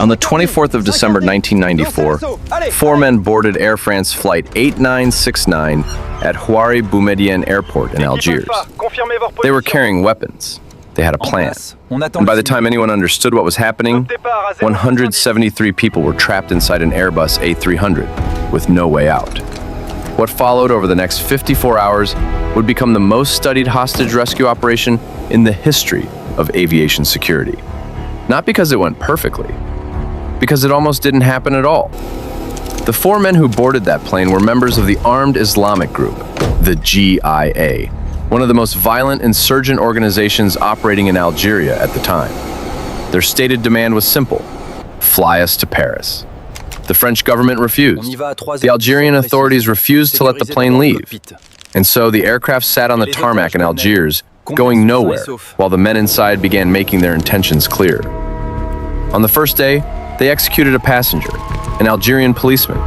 On the 24th of December 1994, four men boarded Air France Flight 8969 at Houari Boumediene Airport in Algiers. They were carrying weapons. They had a plan. And by the time anyone understood what was happening, 173 people were trapped inside an Airbus A300 with no way out. What followed over the next 54 hours would become the most studied hostage rescue operation in the history of aviation security. Not because it went perfectly, because it almost didn't happen at all. The four men who boarded that plane were members of the armed Islamic group, the GIA, one of the most violent insurgent organizations operating in Algeria at the time. Their stated demand was simple: fly us to Paris. The French government refused. The Algerian authorities refused to let the plane leave. And so the aircraft sat on the tarmac in Algiers, going nowhere, while the men inside began making their intentions clear. On the first day, they executed a passenger, an Algerian policeman,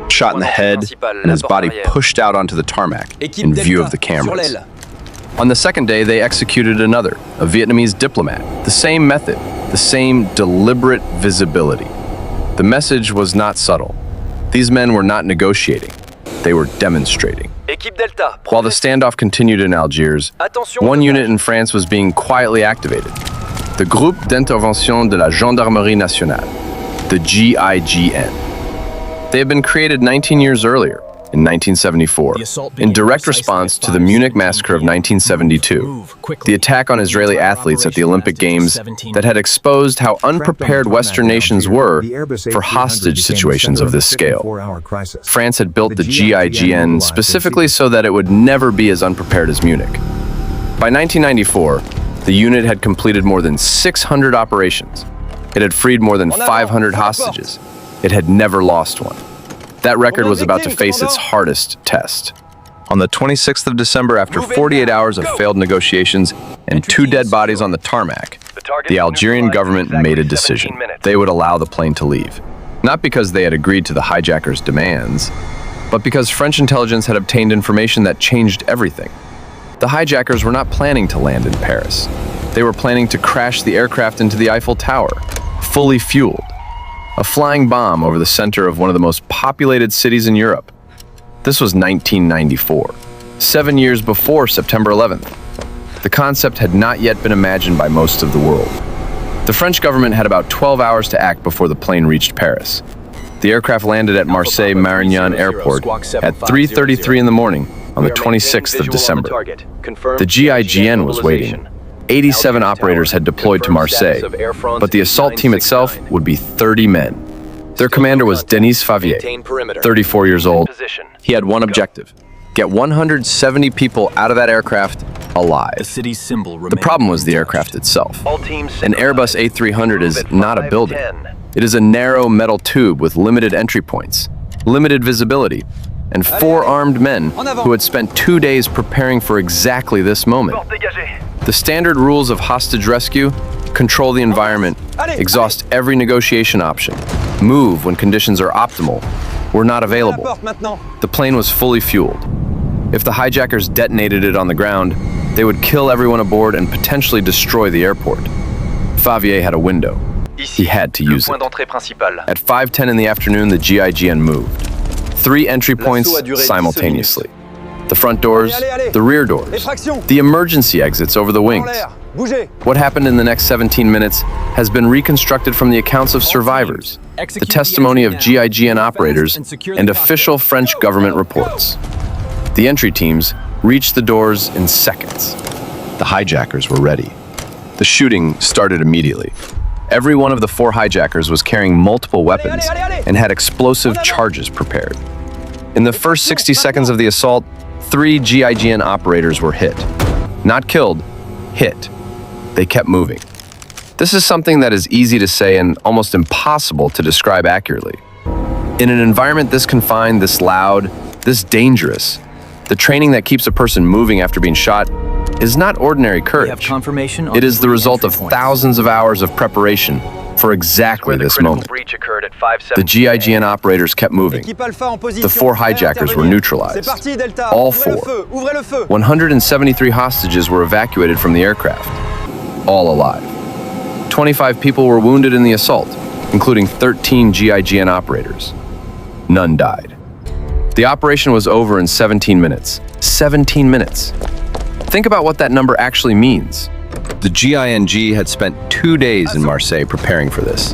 shot in the head and his body pushed out onto the tarmac in view of the cameras. On the second day, they executed another, a Vietnamese diplomat. The same method, the same deliberate visibility. The message was not subtle. These men were not negotiating. They were demonstrating. While the standoff continued in Algiers, one unit in France was being quietly activated. The Groupe d'Intervention de la Gendarmerie Nationale, the GIGN. They had been created 19 years earlier, in 1974, in direct response to the Munich massacre of 1972, the attack on Israeli athletes at the Olympic Games that had exposed how unprepared Western nations were for hostage situations of this scale. France had built the GIGN specifically so that it would never be as unprepared as Munich. By 1994, the unit had completed more than 600 operations. It had freed more than 500 hostages. It had never lost one. That record was about to face its hardest test. On the 26th of December, after 48 hours of failed negotiations and 2 dead bodies on the tarmac, the Algerian government made a decision. They would allow the plane to leave. Not because they had agreed to the hijackers' demands, but because French intelligence had obtained information that changed everything. The hijackers were not planning to land in Paris. They were planning to crash the aircraft into the Eiffel Tower, fully fueled. A flying bomb over the center of one of the most populated cities in Europe. This was 1994, 7 years before September 11th. The concept had not yet been imagined by most of the world. The French government had about 12 hours to act before the plane reached Paris. The aircraft landed at Marseille Marignan Airport at 3:33 in the morning on the 26th of December. The GIGN was waiting. 87 operators had deployed to Marseille, but the assault team itself would be 30 men. Their commander was Denis Favier, 34 years old. He had one objective: get 170 people out of that aircraft alive. The problem was the aircraft itself. An Airbus A300 is not a building. It is a narrow metal tube with limited entry points, limited visibility, and 4 armed men who had spent 2 days preparing for exactly this moment. The standard rules of hostage rescue: control the environment, exhaust every negotiation option, move when conditions are optimal, were not available. The plane was fully fueled. If the hijackers detonated it on the ground, they would kill everyone aboard and potentially destroy the airport. Favier had a window. He had to use it. At 5:10 in the afternoon, the GIGN moved. 3 entry points simultaneously. The front doors, the rear doors, the emergency exits over the wings. What happened in the next 17 minutes has been reconstructed from the accounts of survivors, the testimony of GIGN operators, and official French government reports. The entry teams reached the doors in seconds. The hijackers were ready. The shooting started immediately. Every one of the 4 hijackers was carrying multiple weapons and had explosive charges prepared. In the first 60 seconds of the assault, 3 GIGN operators were hit. Not killed, hit. They kept moving. This is something that is easy to say and almost impossible to describe accurately. In an environment this confined, this loud, this dangerous, the training that keeps a person moving after being shot is not ordinary courage. It is the result of thousands of hours of preparation for exactly this moment. The GIGN operators kept moving. The 4 hijackers were neutralized. All 4. 173 hostages were evacuated from the aircraft, all alive. 25 people were wounded in the assault, including 13 GIGN operators. None died. The operation was over in 17 minutes. 17 minutes. Think about what that number actually means. The GIGN had spent 2 days in Marseille preparing for this.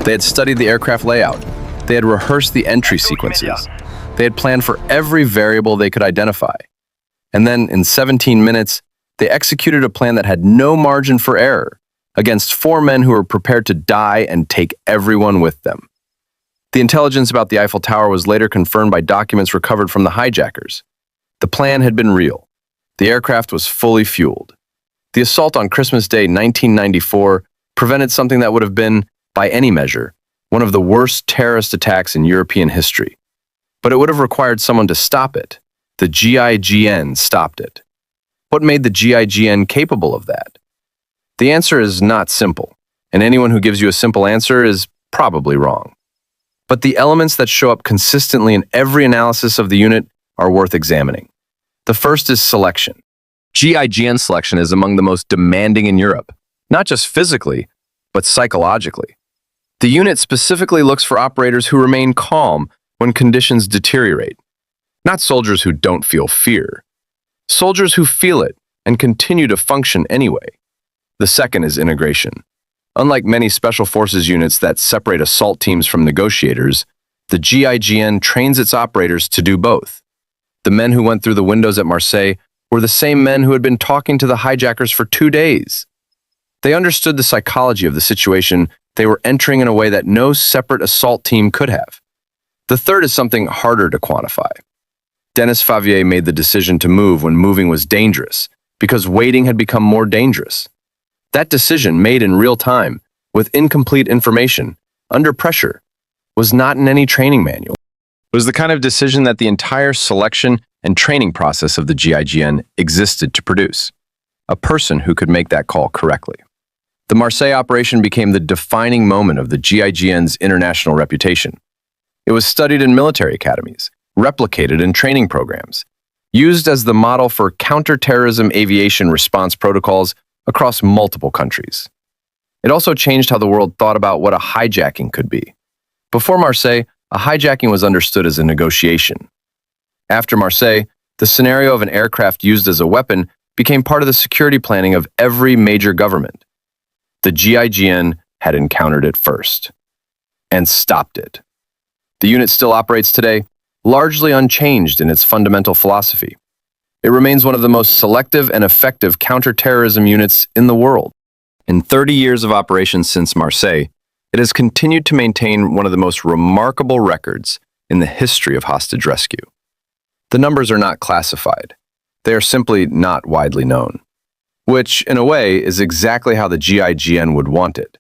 They had studied the aircraft layout. They had rehearsed the entry sequences. They had planned for every variable they could identify. And then, in 17 minutes, they executed a plan that had no margin for error against 4 men who were prepared to die and take everyone with them. The intelligence about the Eiffel Tower was later confirmed by documents recovered from the hijackers. The plan had been real. The aircraft was fully fueled. The assault on Christmas Day 1994 prevented something that would have been, by any measure, one of the worst terrorist attacks in European history. But it would have required someone to stop it. The GIGN stopped it. What made the GIGN capable of that? The answer is not simple, and anyone who gives you a simple answer is probably wrong. But the elements that show up consistently in every analysis of the unit are worth examining. The first is selection. GIGN selection is among the most demanding in Europe, not just physically, but psychologically. The unit specifically looks for operators who remain calm when conditions deteriorate, not soldiers who don't feel fear, soldiers who feel it and continue to function anyway. The second is integration. Unlike many special forces units that separate assault teams from negotiators, the GIGN trains its operators to do both. The men who went through the windows at Marseille were the same men who had been talking to the hijackers for 2 days. They understood the psychology of the situation they were entering in a way that no separate assault team could have. The third is something harder to quantify. Denis Favier made the decision to move when moving was dangerous, because waiting had become more dangerous. That decision, made in real time, with incomplete information, under pressure, was not in any training manual. It was the kind of decision that the entire selection and training process of the GIGN existed to produce. A person who could make that call correctly. The Marseille operation became the defining moment of the GIGN's international reputation. It was studied in military academies, replicated in training programs, used as the model for counter-terrorism aviation response protocols across multiple countries. It also changed how the world thought about what a hijacking could be. Before Marseille, a hijacking was understood as a negotiation. After Marseille, the scenario of an aircraft used as a weapon became part of the security planning of every major government. The GIGN had encountered it first and stopped it. The unit still operates today, largely unchanged in its fundamental philosophy. It remains one of the most selective and effective counterterrorism units in the world. In 30 years of operations since Marseille, it has continued to maintain one of the most remarkable records in the history of hostage rescue. The numbers are not classified. They are simply not widely known, which, in a way, is exactly how the GIGN would want it.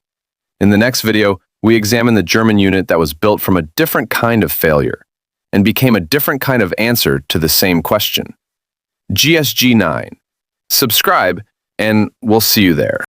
In the next video, we examine the German unit that was built from a different kind of failure and became a different kind of answer to the same question. GSG 9. Subscribe, and we'll see you there.